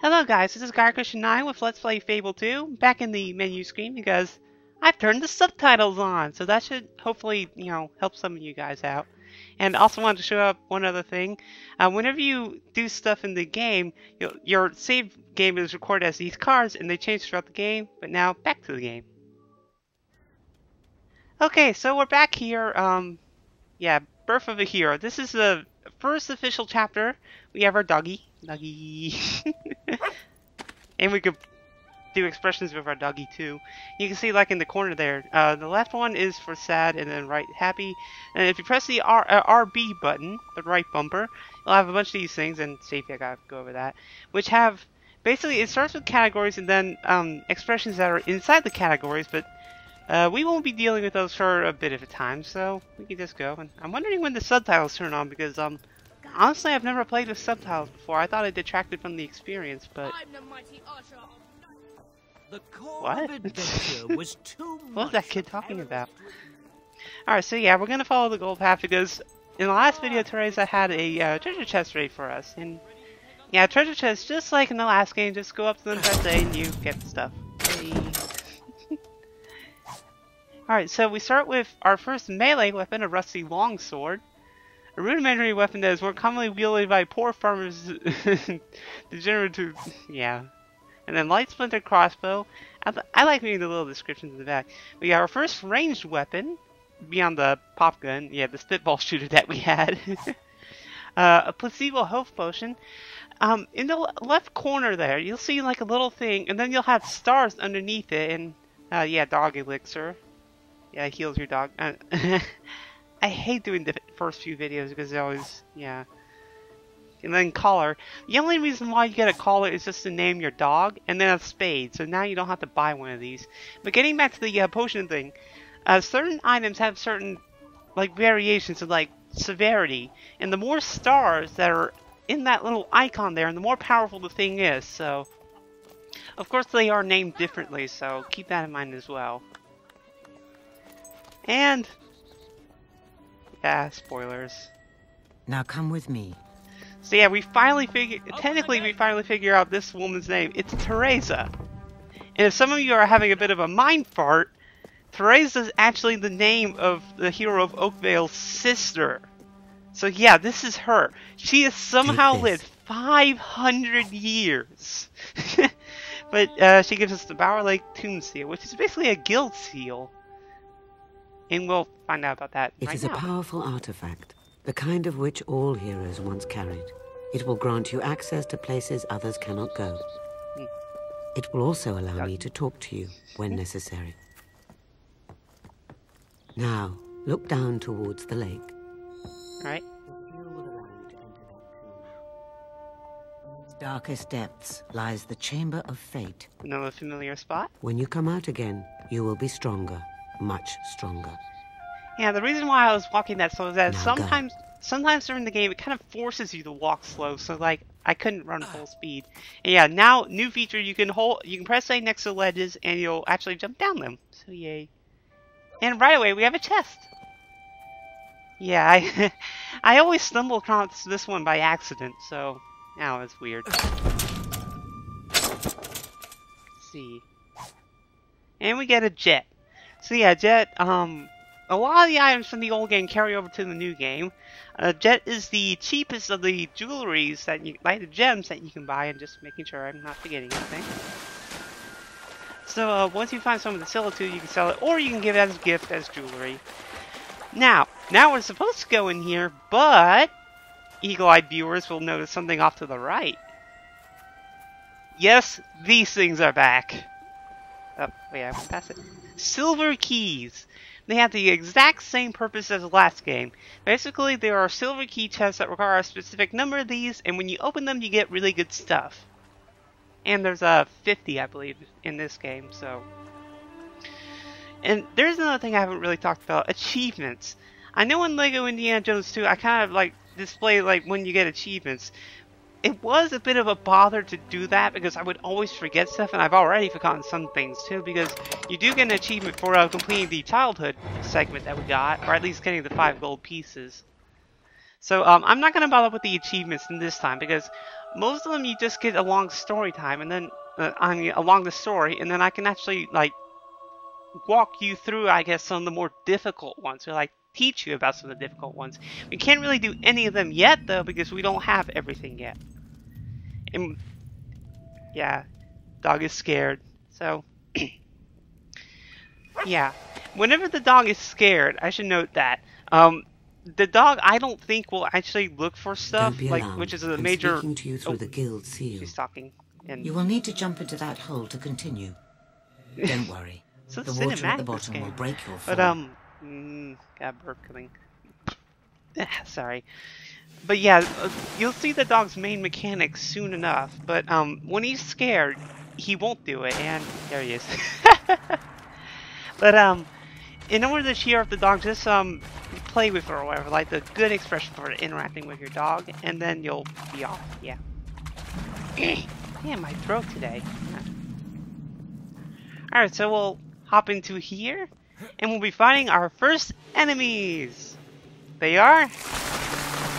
Hello guys, this is GuyChristian9 with Let's Play Fable 2, back in the menu screen because I've turned the subtitles on, so that should hopefully, help some of you guys out. And also wanted to show up one other thing. Whenever you do stuff in the game, your save game is recorded as these cards and they change throughout the game, but now back to the game. Okay, so we're back here, Birth of a Hero. This is the first official chapter. We have our doggy. And we could do expressions with our doggy too. You can see like in the corner there, the left one is for sad and then right happy. And if you press the RB button, the right bumper, you'll have a bunch of these things, and safety, I gotta go over that, which have, basically it starts with categories and then expressions that are inside the categories, but we won't be dealing with those for a bit of a time, so we can just go. And I'm wondering when the subtitles turn on, because honestly, I've never played with subtitles before. I thought it detracted from the experience, but what? Was too what was that kid talking about? Alright, so yeah, we're gonna follow the gold path because in the last video, Teresa had a treasure chest ready for us. And yeah, treasure chest, just like in the last game, just go up to them, press A, and you get the stuff. Hey. Alright, so we start with our first melee weapon, a rusty longsword. A rudimentary weapon that is more commonly wielded by poor farmers degenerative, yeah. And then light splinter crossbow. I like reading the little descriptions in the back. We got our first ranged weapon, beyond the pop gun, yeah, the spitball shooter that we had. A placebo health potion. In the left corner there, you'll see like a little thing, and then you'll have stars underneath it, and yeah, dog elixir. Yeah, it heals your dog. I hate doing the first few videos because they always, yeah. And then collar. The only reason why you get a collar is just to name your dog, and then a spade. So now you don't have to buy one of these. But getting back to the potion thing, certain items have certain like variations of like severity, and the more stars that are in that little icon there, and the more powerful the thing is. So, of course, they are named differently. So keep that in mind as well. And yeah, spoilers. Now come with me. So yeah, we finally figure out this woman's name. It's Teresa. And if some of you are having a bit of a mind fart, Teresa is actually the name of the hero of Oakvale's sister. So yeah, this is her. She has somehow lived 500 years. But she gives us the Bower Lake Tomb Seal, which is basically a guild seal. And we'll find out about that right now. It is a powerful artifact, the kind of which all heroes once carried. It will grant you access to places others cannot go. It will also allow me to talk to you when necessary. Now, look down towards the lake. Alright. Darkest depths lies the Chamber of Fate. Another familiar spot. When you come out again, you will be stronger. Much stronger. Yeah, the reason why I was walking that slow is that Now sometimes during the game it kind of forces you to walk slow, so like I couldn't run full speed. And yeah, now new feature, you can press A next to ledges and you'll actually jump down them. So yay. And right away we have a chest. Yeah, I always stumble across this one by accident, so now it's weird. Let's see. And we get a jet. So yeah, Jet, a lot of the items from the old game carry over to the new game. Jet is the cheapest of the jewelries that you, like the gems that you can buy, and just making sure I'm not forgetting anything. So once you find someone to sell it to, you can sell it, or you can give it as a gift as jewelry. Now we're supposed to go in here, but eagle-eyed viewers will notice something off to the right. Yes, these things are back. Oh, wait, I went past it. Silver keys. They have the exact same purpose as the last game. Basically, there are silver key chests that require a specific number of these, and when you open them, you get really good stuff. And there's 50, I believe, in this game, so. And there's another thing I haven't really talked about, achievements. I know in LEGO Indiana Jones 2, I kind of like display like when you get achievements. It was a bit of a bother to do that because I would always forget stuff, and I've already forgotten some things too, because you do get an achievement for completing the childhood segment that we got, or at least getting the 5 gold pieces. So I'm not going to bother with the achievements in this time, because most of them you just get along story time, and then I mean along the story, and then I can actually like walk you through, I guess, some of the more difficult ones, or like teach you about some of the difficult ones. We can't really do any of them yet though, because we don't have everything yet. And yeah, dog is scared. So yeah, whenever the dog is scared, I should note that the dog, I don't think, will actually look for stuff, like, which is a major. Speaking to you through the guild seal. She's talking. And You will need to jump into that hole to continue. Don't worry. so The water at cinematic, the this bottom game. will break your fall. But got a burp coming. Sorry. But yeah, you'll see the dog's main mechanics soon enough. But when he's scared, he won't do it. And there he is. But in order to cheer up the dog, just play with her or whatever, like the good expression for interacting with your dog, and then you'll be off. Yeah. Damn, my throat today. Alright, so we'll hop into here, and we'll be fighting our first enemies. They are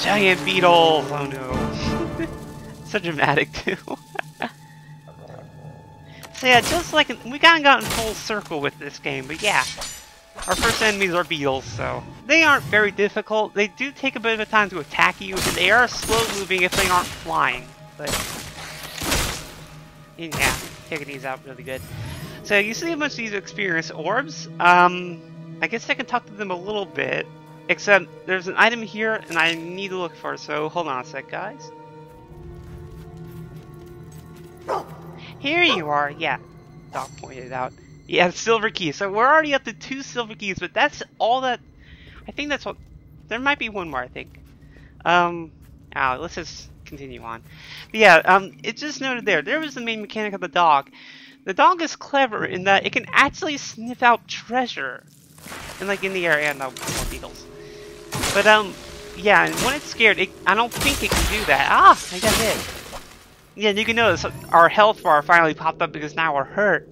giant beetles. Oh no. So dramatic too. So yeah, just like we kind of got in full circle with this game, but yeah. Our first enemies are beetles, so they aren't very difficult. They do take a bit of a time to attack you, and they are slow moving if they aren't flying. But yeah, taking these out really good. So you see a bunch of these experience orbs. I guess I can talk to them a little bit, except there's an item here, and I need to look for it. So hold on a sec, guys. Here you are. Yeah, Doc pointed it out. Yeah, silver keys. So we're already up to 2 silver keys, but that's all that. I think that's what. There might be one more, I think. Let's just continue on. But yeah, it's just noted there. There was the main mechanic of the dog. The dog is clever in that it can actually sniff out treasure, and like in the area, no more beetles. But yeah, and when it's scared, I don't think it can do that. Ah, I got hit. Yeah, you can notice our health bar finally popped up because now we're hurt.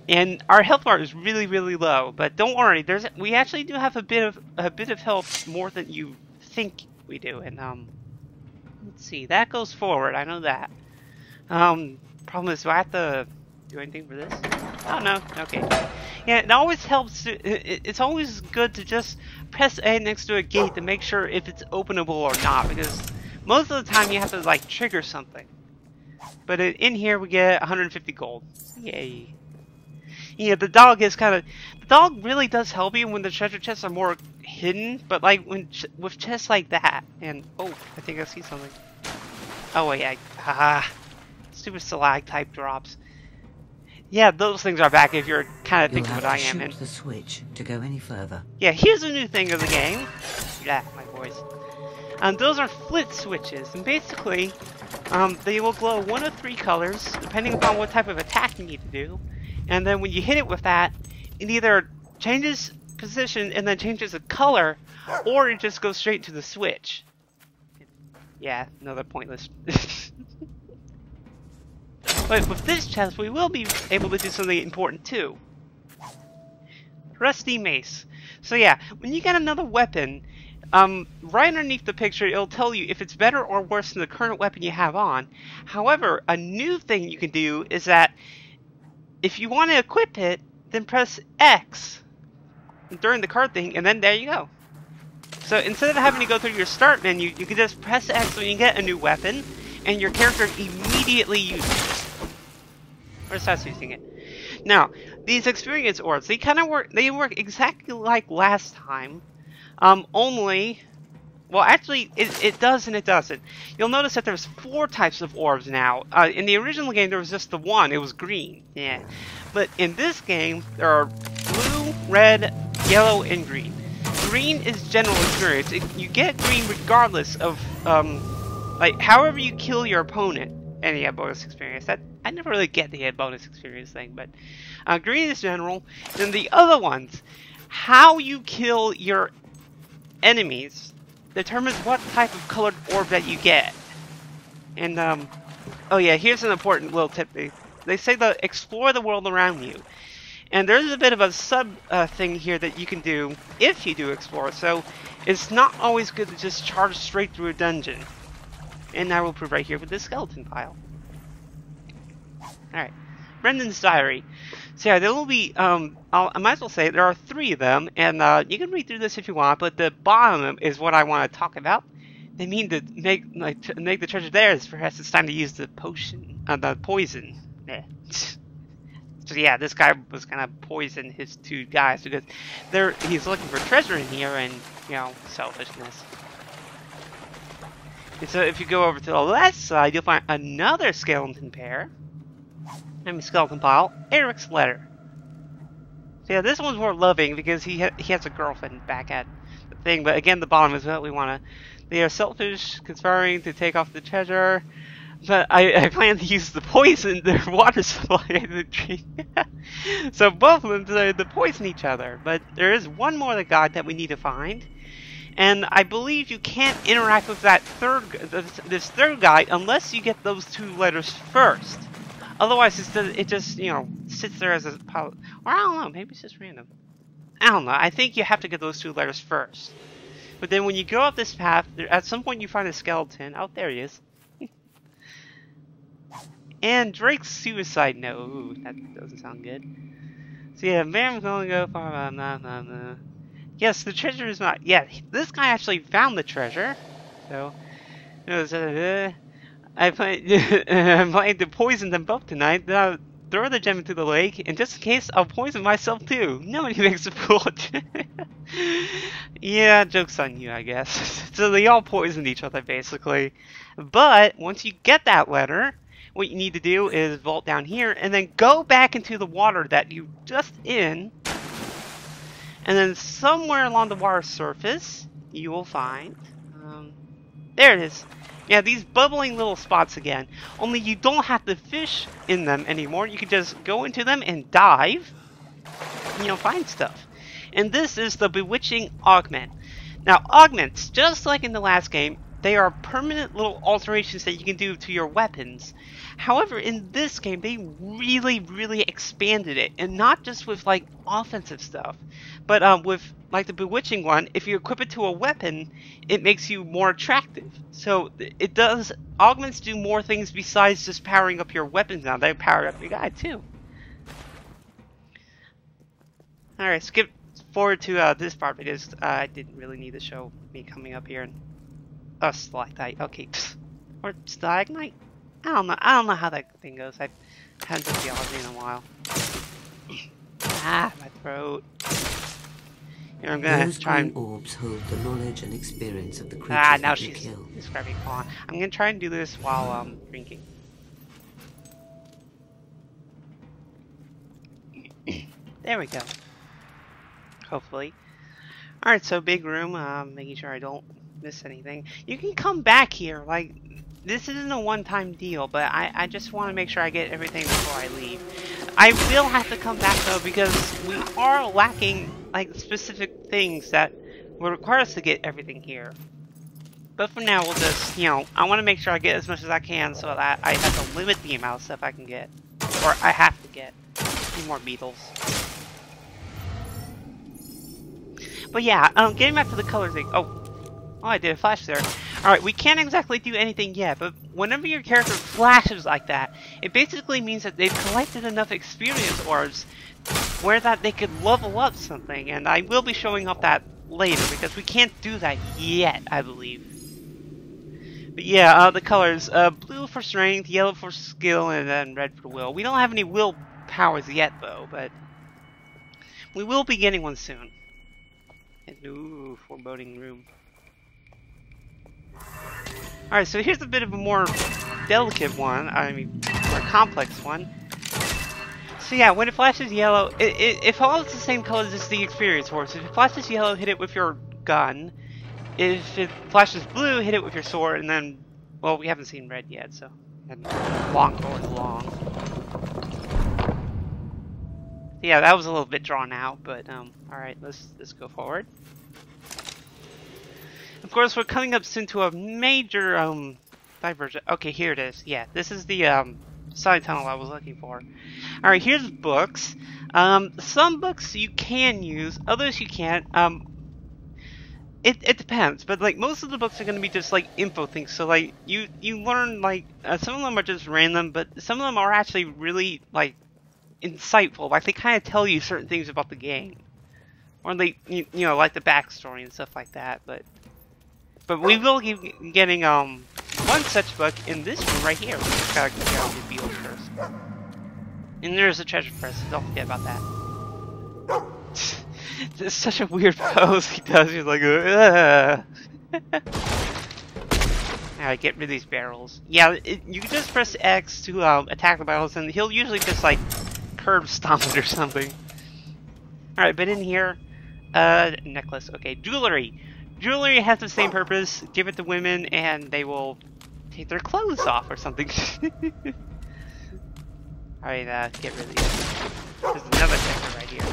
And our health bar is really, really low, but don't worry. We actually do have a bit of health more than you think we do. And let's see, that goes forward. I know that. Problem is, do I have to do anything for this? Oh no, okay. Yeah, it always helps. It's always good to just press A next to a gate to make sure if it's openable or not, because most of the time you have to like trigger something. But in here we get 150 gold. Yay. Yeah, the dog is kind of... The dog really does help you when the treasure chests are more hidden, but like with chests like that, and... Oh, I think I see something. Oh, wait, stupid stalactite drops. Yeah, those things are back if you're kind of thinking what I am in. The switch to go any further. Yeah, here's a new thing of the game. Yeah, my voice. Those are flit switches, and basically, they will glow 1 of 3 colors, depending upon what type of attack you need to do. And then when you hit it with that, it either changes position and then changes the color, or it just goes straight to the switch. Yeah, another pointless. But with this chest, we will be able to do something important too. Rusty mace. So yeah, when you get another weapon, right underneath the picture, it'll tell you if it's better or worse than the current weapon you have on. However, a new thing you can do is that if you want to equip it, then press X during the card thing, and then there you go. So instead of having to go through your start menu, you can just press X when you get a new weapon, and your character immediately uses it. Or starts using it. Now, these experience orbs, they kind of work exactly like last time, only... Well, actually, it does and it doesn't. You'll notice that there's 4 types of orbs now. In the original game, there was just the one. It was green. Yeah. But in this game, there are blue, red, yellow, and green. Green is general experience. You get green regardless of, like, however you kill your opponent. And you have bonus experience. I never really get the bonus experience thing, but green is general. Then the other ones, how you kill your enemies determines what type of colored orb that you get. And oh yeah, here's an important little tip. They say to explore the world around you. And there's a bit of a sub thing here that you can do if you do explore. So it's not always good to just charge straight through a dungeon. And I will prove right here with this skeleton pile. Alright. Brendan's diary. So yeah, there will be, I might as well say there are 3 of them, and you can read through this if you want, but the bottom is what I want to talk about. They mean to make the treasure theirs. Perhaps it's time to use the potion, the poison. Yeah. So yeah, this guy was gonna poison his 2 guys because he's looking for treasure in here, and you know, selfishness. And so if you go over to the left side, you'll find another skeleton pair. Skeleton pile, Eric's letter. So yeah, this one's more loving because he has a girlfriend back at the thing. But again, the bottom is what we want to. They are selfish, conspiring to take off the treasure. But I plan to use the poison, their water supply, to drink. So both of them decided to poison each other. But there is one more god that we need to find. And I believe you can't interact with that this third guy unless you get those 2 letters first. Otherwise, it just, you know, sits there as a pile. Or I don't know, maybe it's just random. I don't know. I think you have to get those 2 letters first. But then when you go up this path, at some point you find a skeleton. Oh, there he is. And Drake's suicide note. Ooh, that doesn't sound good. So yeah, man's gonna go far. Yes, the treasure is not. Yeah, this guy actually found the treasure. So, I'm planning to poison them both tonight. Then I'll throw the gem into the lake, and just in case, I'll poison myself too. Nobody makes a fool. Yeah, joke's on you, I guess. So they all poisoned each other, basically. But once you get that letter, what you need to do is vault down here, and then go back into the water that you just in. And then somewhere along the water surface, you will find... there it is. Yeah, these bubbling little spots again. Only you don't have to fish in them anymore. You can just go into them and dive. And you'll find stuff. And this is the Bewitching Augment. Now, augments, just like in the last game, they are permanent little alterations that you can do to your weapons. However, in this game, they really expanded it. And not just with, like, offensive stuff. But with, like, the Bewitching one, if you equip it to a weapon, it makes you more attractive. So, it does... Augments do more things besides just powering up your weapons now. They power up your guy, too. Alright, skip forward to this part because I didn't really need to show me coming up here and... stalactite. Okay. Or stalagmite? I don't know how that thing goes. I haven't done geology in a while. Ah, my throat. Here, I'm gonna try and... orbs hold the knowledge and experience of the creatures now that you she's kill. describing on. I'm gonna try and do this while drinking. There we go. Hopefully. Alright, so big room, making sure I don't miss anything. You can come back here, like, this isn't a one-time deal, but I just want to make sure I get everything before I leave. I will have to come back, though, because we are lacking, like, specific things that will require us to get everything here. But for now, we'll just, you know, I want to make sure I get as much as I can so that I have to limit the amount of stuff I can get. Or I have to get. Need more beetles. But yeah, getting back to the color thing. Oh, I did a flash there. Alright, we can't exactly do anything yet, but whenever your character flashes like that, it basically means that they've collected enough experience orbs where that they could level up something, and I will be showing up that later, because we can't do that yet, I believe. But yeah, the colors, blue for strength, yellow for skill, and then red for will. We don't have any will powers yet, though, but we will be getting one soon. And, ooh, foreboding room. Alright, so here's a bit of a more delicate one, I mean, more complex one. So yeah, when it flashes yellow, it follows the same colors as the experience horse. If it flashes yellow, hit it with your gun. If it flashes blue, hit it with your sword, and then, well, we haven't seen red yet, so, and long going along. Yeah, that was a little bit drawn out, but, alright, let's go forward. Of course, we're coming up soon to a major, diversion. Okay, here it is. Yeah, this is the, side tunnel I was looking for. Alright, here's books. Some books you can use, others you can't. it depends, but like most of the books are going to be just like info things. So like you learn like some of them are just random, but some of them are actually really like insightful. Like they kind of tell you certain things about the game, or they you know like the backstory and stuff like that. But we will be getting one such book in this room right here. We just gotta get out the field first. And there's a treasure chest. Don't forget about that. It's such a weird pose he does. He's like, ugh. Alright, get rid of these barrels. Yeah, you can just press X to attack the barrels, and he'll usually just like curb stomp it or something. Alright, but in here, necklace. Okay, jewelry. Jewelry has the same purpose. Give it to women, and they will take their clothes off or something. Alright, get rid of these. There's another sector right here.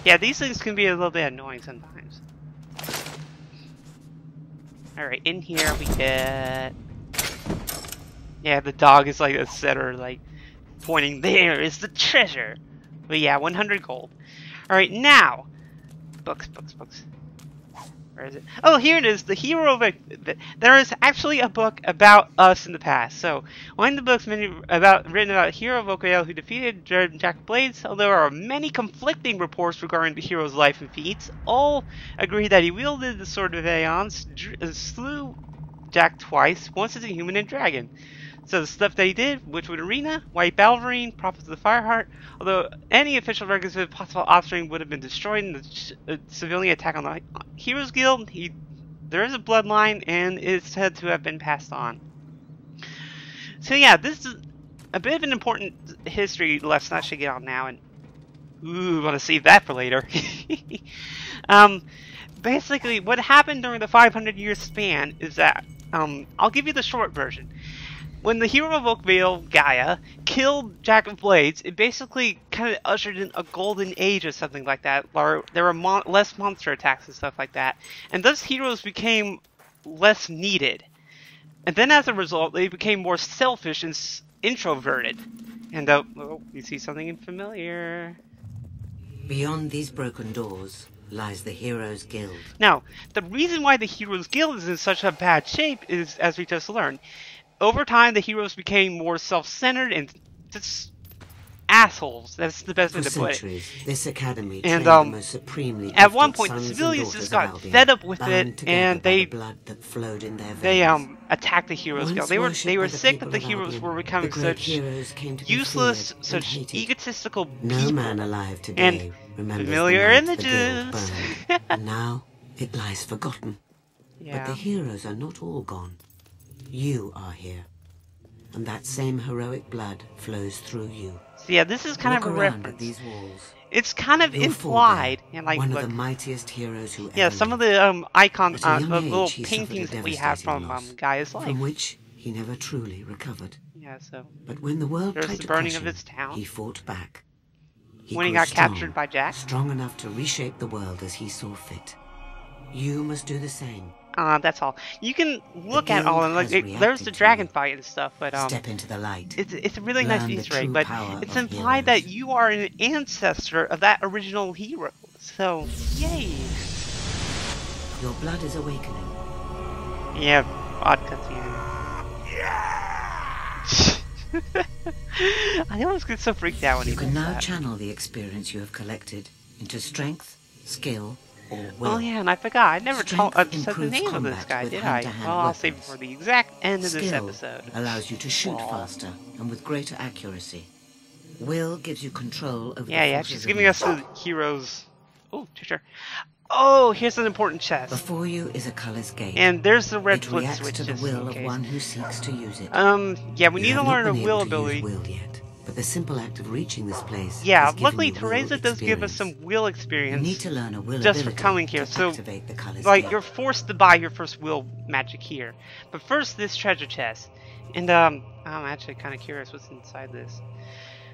Yeah, these things can be a little bit annoying sometimes. Alright, in here we get... Yeah, the dog is like a setter, like, pointing, there is the treasure! But yeah, 100 gold. Alright, now! Books. Where is it? Oh, here it is! The hero of... There is actually a book about us in the past. So, one of the books written about a hero of Oakvale who defeated Jack of Blades, although there are many conflicting reports regarding the hero's life and feats, all agree that he wielded the Sword of Aeons, slew Jack twice, once as a human and dragon. So the stuff that he did, Witchwood Arena, White Balverine, Prophets of the Fireheart, although any official records of possible offspring would have been destroyed in the civilian attack on the Heroes Guild, there is a bloodline, and it's said to have been passed on. So yeah, this is a bit of an important history lesson I should get on now, and ooh, want to save that for later. Basically, what happened during the 500-year span is that, I'll give you the short version. When the hero of Oakvale, Gaia, killed Jack of Blades, it basically kind of ushered in a golden age or something like that, where there were less monster attacks and stuff like that, and thus heroes became less needed. And then as a result, they became more selfish and introverted. And oh, you see something familiar. Beyond these broken doors lies the Heroes Guild. Now, the reason why the Heroes Guild is in such a bad shape is, as we just learned, over time, the heroes became more self-centered and just assholes. That's the best way to put it. For centuries, this academy and trained the most supremely at one point, the sons and civilians just daughters got of Albion, fed up with bound it, together and by they the blood that flowed in their veins. attacked the Heroes Guild. Once They were worshipped by sick that the people of heroes Albion, were becoming the great such heroes came to be useless, feared and such hated. egotistical No people. man alive today And remembers familiar the night the guild images. burned. And now it lies forgotten. But Yeah. the heroes are not all gone. You are here. And that same heroic blood flows through you. So yeah, this is kind Look of a around at reference. these walls. It's kind of Your implied, forebear, and like one look, of the mightiest heroes who yeah, ever some of lived. the icons, At a young the age, little he suffered a paintings that we have devastating from loss, Gaia's life. from which he never truly recovered. Yeah, so But when the world there's tried the to burning crush of him, his town. he fought back. He When he grew got strong, captured by Jack. strong enough to reshape the world as he saw fit. You must do the same. That's all. You can look at guild all and like has there's reacted the to dragon you. fight and stuff, but Step into the light. it's a really nice Learn the Easter egg, true but power it's of implied heroes. that you are an ancestor of that original hero. So yay! Your blood is awakening. Yeah, odd cutscene. I always get so freaked out when You he can does now that. channel the experience you have collected into strength, skill, or will. Oh yeah, and I forgot. I never Strength said the improves name of this combat guy, with did I? hand-to-hand Well, I'll save it weapons. for the exact end of this Skill episode. allows you to shoot Aw. faster and with greater accuracy. Will gives you control over Yeah, the yeah, forces she's of giving us nature. the heroes. Oh, treasure. Oh, here's an important chest. Before you is a color's gate. And there's the red it flip reacts switch to the just will in of case. one who seeks to use it. Yeah, we You need to have not learn a been will able to use ability. will yet, but the simple act of reaching this place Yeah, has given luckily you will Teresa does give us some experience. will You experience need to learn a will just for ability coming here. to So, activate the color's like, gate. you're forced to buy your first will magic here. But first, this treasure chest. And, I'm actually kind of curious what's inside this.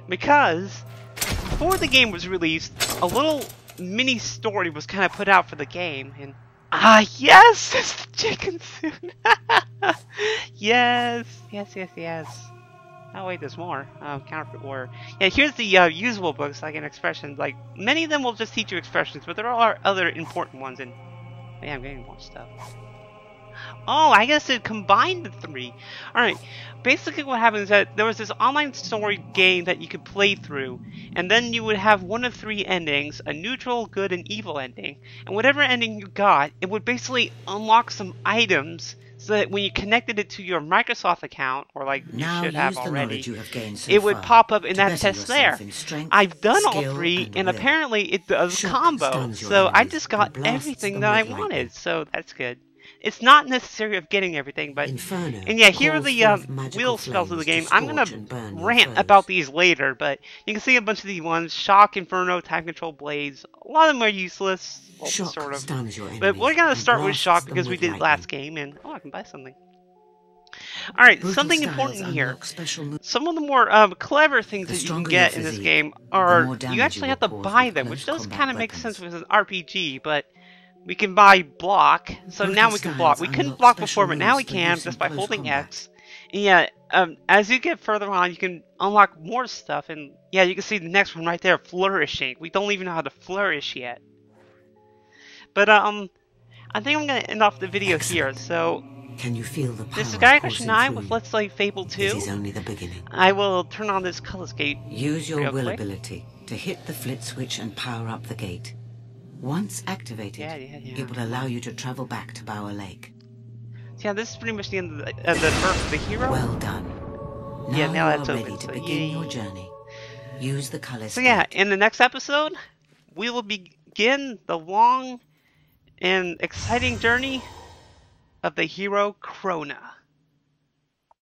Because, before the game was released, a little mini story was kind of put out for the game. And, yes! It's the chicken suit! Yes! Yes. Oh wait, there's more. Counterfeit war. Yeah, here's the usable books, like an expression. Like, many of them will just teach you expressions, but there are other important ones. And Yeah, I'm getting more stuff. Oh, I guess it combined the 3. Alright, basically what happens is that there was this online story game that you could play through, and then you would have one of 3 endings, a neutral, good, and evil ending. And whatever ending you got, it would basically unlock some items so that when you connected it to your Microsoft account, or like you should have already, it would pop up in that test there. I've done all 3, and apparently it does combo, so I just got everything that I wanted, so that's good. It's not necessary of getting everything, but... And yeah, here are the wheel spells of the game. I'm going to rant about these later, but you can see a bunch of these ones. Shock, Inferno, Time Control, Blades. A lot of them are useless. Well, sort of. But we're going to start with Shock because we did it last game, and... Oh, I can buy something. Alright, something important here. Some of the more clever things that you can get in this game are... You actually have to buy them, which does kind of make sense with an RPG, but... We can buy block, so now we can block. We couldn't block before, but now we can just by holding X. And yeah, as you get further on, you can unlock more stuff, and yeah, you can see the next one right there, flourishing. We don't even know how to flourish yet. But I think I'm gonna end off the video here. So can you feel the this is Guy Question 9 with Let's Play Fable 2. It is only the beginning. I will turn on this color gate. Use your will ability to hit the flit switch and power up the gate. Once activated, it will allow you to travel back to Bower Lake. So yeah, this is pretty much the end of the birth of the hero. Well done. Now now that's you are open, ready to so begin your journey. Use the color So yeah, in the next episode, we will begin the long and exciting journey of the hero Krona.